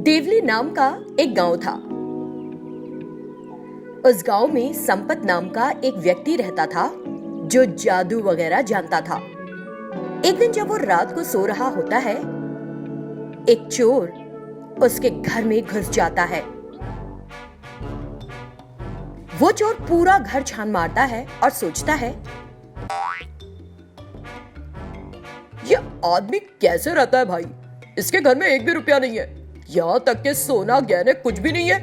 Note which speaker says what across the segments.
Speaker 1: देवली नाम का एक गांव था। उस गांव में संपत नाम का एक व्यक्ति रहता था जो जादू वगैरह जानता था। एक दिन जब वो रात को सो रहा होता है, एक चोर उसके घर में घुस जाता है। वो चोर पूरा घर छान मारता है और सोचता है, ये आदमी कैसे रहता है भाई? इसके घर में एक भी रुपया नहीं है, यहाँ तक के सोना गहने कुछ भी नहीं है।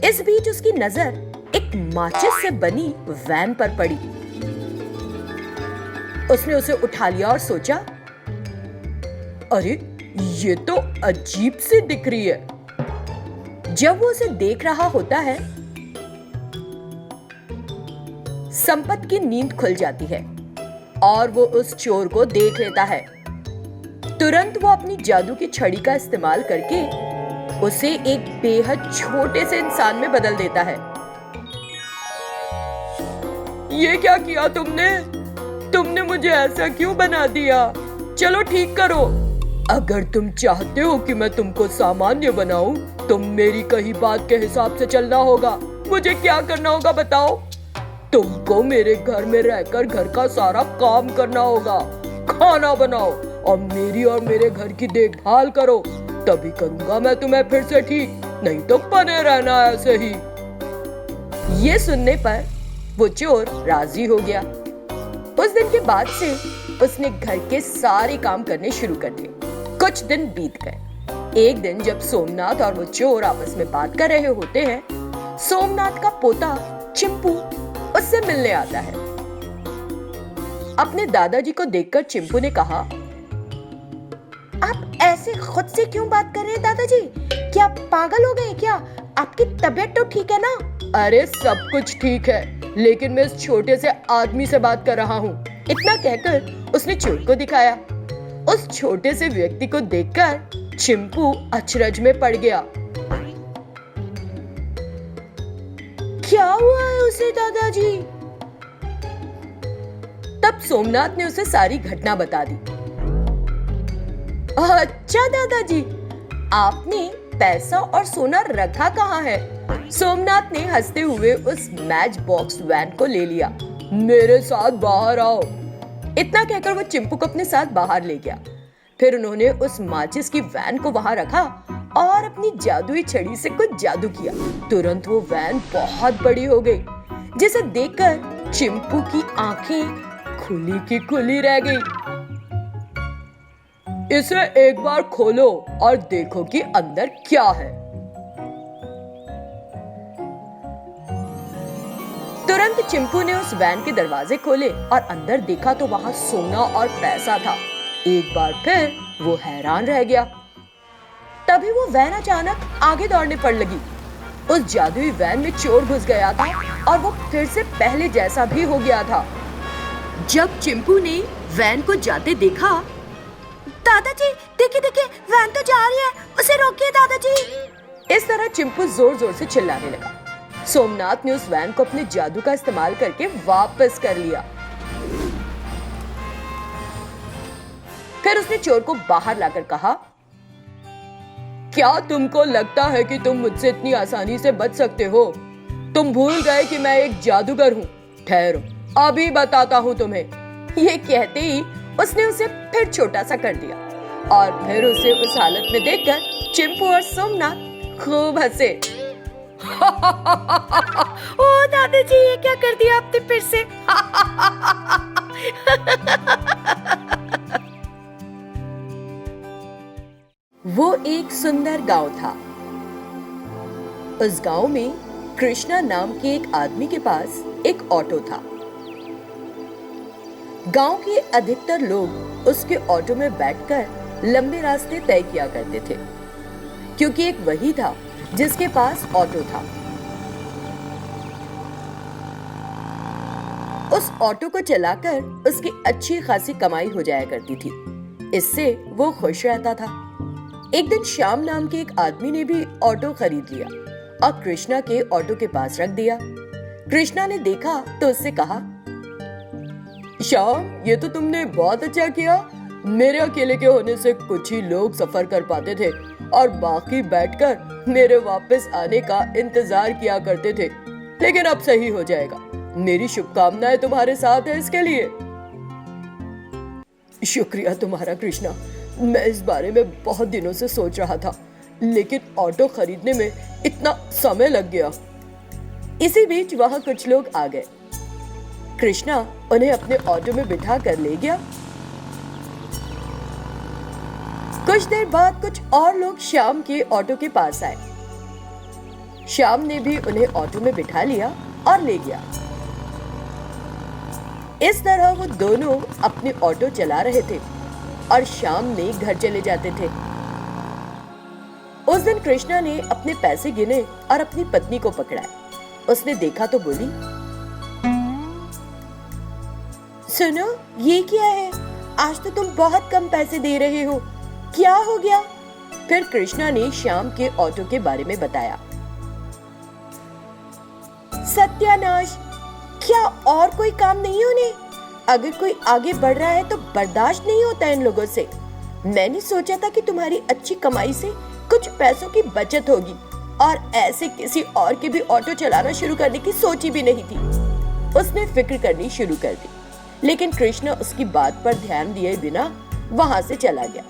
Speaker 1: इस बीच उसकी नजर एक माचिस से बनी वैन पर पड़ी। उसने उसे उठा लिया और सोचा, अरे ये तो अजीब सी दिख रही है। जब वो उसे देख रहा होता है, संपत की नींद खुल जाती है और वो उस चोर को देख लेता है। तुरंत वो अपनी जादू की छड़ी का इस्तेमाल करके उसे एक बेहद छोटे से इंसान में बदल देता है। ये क्या किया तुमने? तुमने मुझे ऐसा क्यों बना दिया? चलो ठीक करो। अगर तुम चाहते हो कि मैं तुमको सामान्य बनाऊं, तो मेरी कही बात के हिसाब से चलना होगा। मुझे क्या करना होगा बताओ? तुमको मेरे घर में रहकर घर का सारा काम करना होगा, खाना बनाओ और मेरे घर की देखभाल करो। तभी करूंगा मैं तुम्हें फिर से ठीक, नहीं तो बने रहना ऐसे ही। ये सुनने पर वो चोर राजी हो गया। उस दिन के बाद से उसने घर के सारे काम करने शुरू कर दिए। कुछ दिन बीत गए। एक दिन जब सोमनाथ और वो चोर आपस में बात कर रहे होते हैं, सोमनाथ का पोता चिंपू उससे मिलने आता है। अपने दादाजी को देखकर चिंपू ने कहा, आप ऐसे खुद से क्यों बात कर रहे हैं दादाजी? क्या आप पागल हो गए क्या? आपकी तबीयत तो ठीक है ना? अरे सब कुछ ठीक है, लेकिन मैं इस छोटे से आदमी से बात कर रहा हूँ। इतना कहकर उसने चोर को दिखाया। उस छोटे से व्यक्ति को देखकर चिंपू अचरज में पड़ गया। क्या हुआ है उसे दादाजी? तब सोमनाथ ने उसे सारी घटना बता दी। अच्छा दादाजी, आपने पैसा और सोना रखा कहाँ है? सोमनाथ ने हंसते हुए उस मैच बॉक्स वैन को ले लिया। मेरे साथ बाहर आओ। इतना कहकर वो चिंपू को अपने साथ बाहर ले गया। फिर उन्होंने उस माचिस की वैन को वहां रखा और अपनी जादुई छड़ी से कुछ जादू किया। तुरंत वो वैन बहुत बड़ी हो गई, जिसे देखकर चिंपू की आंखें खुली की खुली रह गई। इसे एक बार खोलो और देखो कि अंदर क्या है। तुरंत चिंपू ने उस वैन के दरवाजे खोले और अंदर देखा तो वहां सोना और पैसा था। एक बार फिर वो हैरान रह गया। तभी वो वैन अचानक आगे दौड़ने पड़ लगी। उस जादुई वैन में चोर घुस गया था और वो फिर से पहले जैसा भी हो गया था। जब चिंपू ने वैन को जाते देखा, दादाजी देखिए देखिए, वैन तो जा रही है, उसे रोकिए दादाजी। इस तरह चिंपू जोर जोर से चिल्लाने लगा। सोमनाथ ने उस वैन को अपने जादू का इस्तेमाल करके वापस कर लिया। फिर उसने चोर को बाहर लाकर कहा, क्या तुमको लगता है कि तुम मुझसे इतनी आसानी से बच सकते हो? तुम भूल गए कि मैं एक जादूगर हूँ। ठहरो, अभी बताता हूँ तुम्हें। ये कहते ही उसने उसे फिर छोटा सा कर दिया और फिर उसे उस हालत में देखकर चिंपू और सोमनाथ खूब हंसे। ओ दादाजी, ये क्या कर दिया आपने फिर से? वो एक सुंदर गांव था। उस गांव में कृष्णा नाम के एक आदमी के पास एक ऑटो था। गांव के अधिकतर लोग उसके ऑटो में बैठकर लंबे रास्ते तय किया करते थे, क्योंकि एक वही था जिसके पास ऑटो था। उस ऑटो को चलाकर उसकी अच्छी खासी कमाई हो जाया करती थी। इससे वो खुश रहता था। एक दिन श्याम नाम के एक आदमी ने भी ऑटो खरीद लिया और कृष्णा के ऑटो के पास रख दिया। कृष्णा ने देखा तो उससे कहा, श्याम, ये तो तुमने बहुत अच्छा किया। मेरे अकेले के होने से कुछ ही लोग सफर कर पाते थे और बाकी बैठकर मेरे वापस आने का इंतजार किया करते थे, लेकिन अब सही हो जाएगा। मेरी शुभकामनाएं तुम्हारे साथ है इसके लिए। शुक्रिया तुम्हारा कृष्णा। मैं इस बारे में बहुत दिनों से सोच रहा था, लेकिन ऑटो खरीदने में इतना समय लग गया। इसी बीच वहां कुछ लोग आ गए। कृष्णा उन्हें अपने ऑटो में बिठा कर ले गया। कुछ देर बाद कुछ और लोग श्याम के ऑटो के पास आए। श्याम ने भी उन्हें ऑटो में बिठा लिया और ले गया। इस तरह वो दोनों अपने ऑटो चला रहे थे और शाम में घर चले जाते थे। उस दिन कृष्णा ने अपने पैसे गिने और अपनी पत्नी को पकड़ा। उसने देखा तो बोली, सुनो, ये क्या है? आज तो तुम बहुत कम पैसे दे रहे हो, क्या हो गया? फिर कृष्णा ने श्याम के ऑटो के बारे में बताया। सत्यानाश, क्या और कोई काम नहीं होने? अगर कोई आगे बढ़ रहा है तो बर्दाश्त नहीं होता इन लोगों से। मैंने सोचा था कि तुम्हारी अच्छी कमाई से कुछ पैसों की बचत होगी और ऐसे किसी और के भी ऑटो चलाना शुरू करने की सोची भी नहीं थी। उसने फिक्र करनी शुरू कर दी, लेकिन कृष्णा उसकी बात पर ध्यान दिए बिना वहां से चला गया।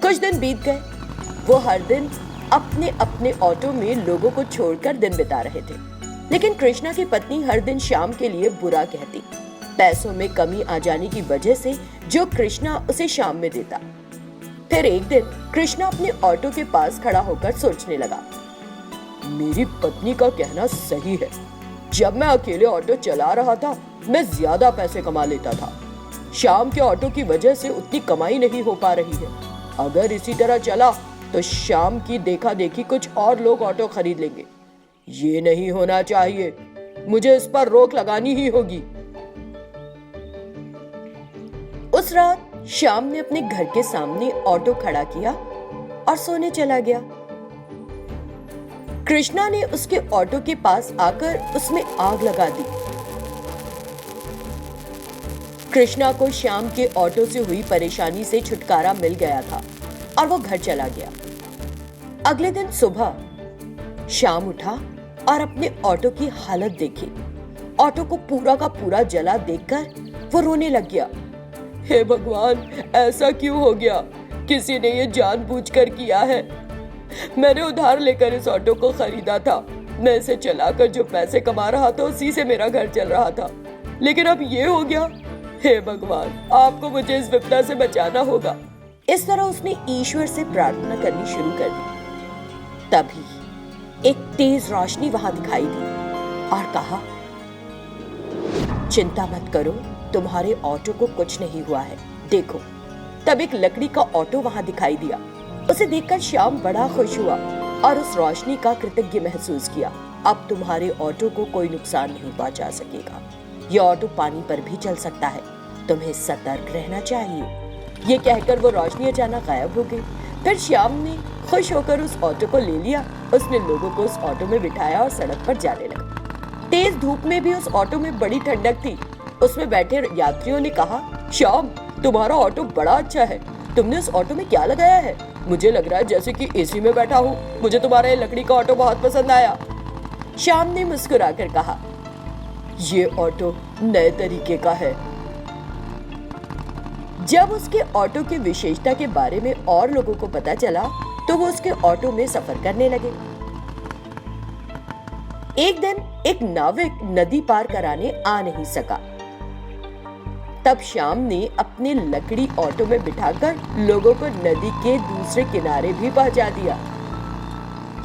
Speaker 1: कुछ दिन बीत गए। वो हर दिन अपने अपने ऑटो में लोगों को छोड़कर दिन बिता रहे थे, लेकिन कृष्णा की पत्नी हर दिन शाम के लिए बुरा कहती, पैसों में कमी आ जाने की वजह से जो कृष्णा उसे शाम में देता। फिर एक दिन कृष्णा अपने ऑटो के पास खड़ा होकर सोचने लगा, मेरी पत्नी का कहना सही है। जब मैं अकेले ऑटो चला रहा था मैं ज्यादा पैसे कमा लेता था। शाम के ऑटो की वजह से उतनी कमाई नहीं हो पा रही है। अगर इसी तरह चला तो शाम की देखा देखी कुछ और लोग ऑटो खरीद लेंगे। ये नहीं होना चाहिए, मुझे इस पर रोक लगानी ही होगी। उस रात श्याम ने अपने घर के सामने ऑटो खड़ा किया और सोने चला गया। कृष्णा ने उसके ऑटो के पास आकर उसमें आग लगा दी। कृष्णा को श्याम के ऑटो से हुई परेशानी से छुटकारा मिल गया था और वो घर चला गया। अगले दिन सुबह श्याम उठा और अपने ऑटो की हालत देखी। ऑटो को पूरा का पूरा जला देखकर वो रोने लग गया। हे भगवान, ऐसा क्यों हो गया? किसी ने ये जानबूझकर किया है। मैंने उधार लेकर इस ऑटो को खरीदा था। मैं इसे चलाकर जो पैसे कमा रहा था उसी से मेरा घर चल रहा था, लेकिन अब ये हो गया। हे भगवान, आपको मुझे इस विपदा से बचाना होगा। इस तरह उसने ईश्वर से प्रार्थना करनी शुरू कर दी। तभी एक तेज रोशनी वहां दिखाई दी और कहा, चिंता मत करो, तुम्हारे ऑटो को कुछ नहीं हुआ है। देखो। तब एक लकड़ी का ऑटो वहां दिखाई दिया। उसे देखकर श्याम बड़ा खुश हुआ और उस रोशनी का कृतज्ञ महसूस किया। अब तुम्हारे ऑटो को कोई नुकसान नहीं पहुंचा सकेगा। ये ऑटो पानी पर भी चल सकता है, तुम्हें सतर्क रहना चाहिए। ये कहकर वो रोशनी अचानक गायब हो गई। फिर श्याम ने खुश होकर उस ऑटो को ले लिया। उसने लोगों को उस ऑटो में बिठाया और सड़क पर जाने लगा। तेज धूप में भी उस ऑटो में बड़ी ठंडक थी। उसमें बैठे यात्रियों ने कहा, श्याम, तुम्हारा ऑटो बड़ा अच्छा है। तुमने उस ऑटो में क्या लगाया है? मुझे लग रहा है जैसे कि एसी में बैठा हूँ। मुझे तुम्हारा ये लकड़ी का ऑटो बहुत पसंद आया। श्याम ने मुस्कुराकर कहा, ये ऑटो नए तरीके का है। जब उसके ऑटो की विशेषता के बारे में और लोगों को पता चला तो वो उसके ऑटो में सफर करने लगे। एक दिन एक नाविक नदी पार कराने आ नहीं सका। तब श्याम ने अपने लकड़ी ऑटो में बिठाकर लोगों को नदी के दूसरे किनारे भी पहुंचा दिया।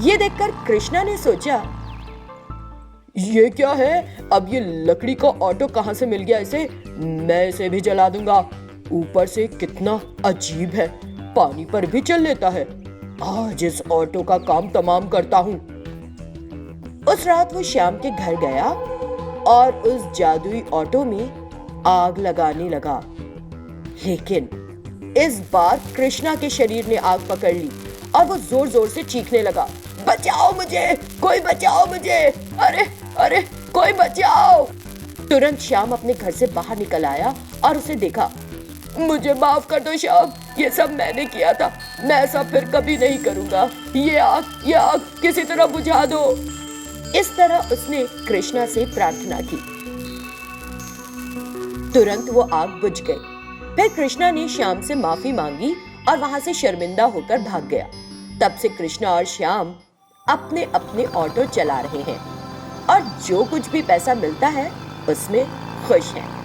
Speaker 1: ये देखकर कृष्णा ने सोचा, ये क्या है? अब ये लकड़ी का ऑटो कहां से मिल गया इसे? मैं इसे भी जला दूंगा। ऊपर से कितना अजीब है, पानी पर भी चल लेता है। आज इस ऑटो का काम तमाम करता हूँ। उस रात वो श्याम के घर गया और उस जादुई ऑटो में आग लगाने लगा। लेकिन इस बार कृष्णा के शरीर ने आग पकड़ ली और वो जोर जोर से चीखने लगा, बचाओ मुझे, कोई बचाओ मुझे, अरे अरे कोई बचाओ। तुरंत श्याम अपने घर से बाहर निकल आया और उसे देखा मुझे माफ कर दो श्याम, ये सब मैंने किया था, मैं ऐसा फिर कभी नहीं करूंगा। ये आग किसी तरह बुझा दो। इस तरह उसने कृष्णा से प्रार्थना की। तुरंत वो आग बुझ गई। फिर कृष्णा ने श्याम से माफी मांगी और वहां से शर्मिंदा होकर भाग गया। तब से कृष्णा और श्याम अपने अपने ऑटो चला रहे हैं और जो कुछ भी पैसा मिलता है उसमें खुश हैं।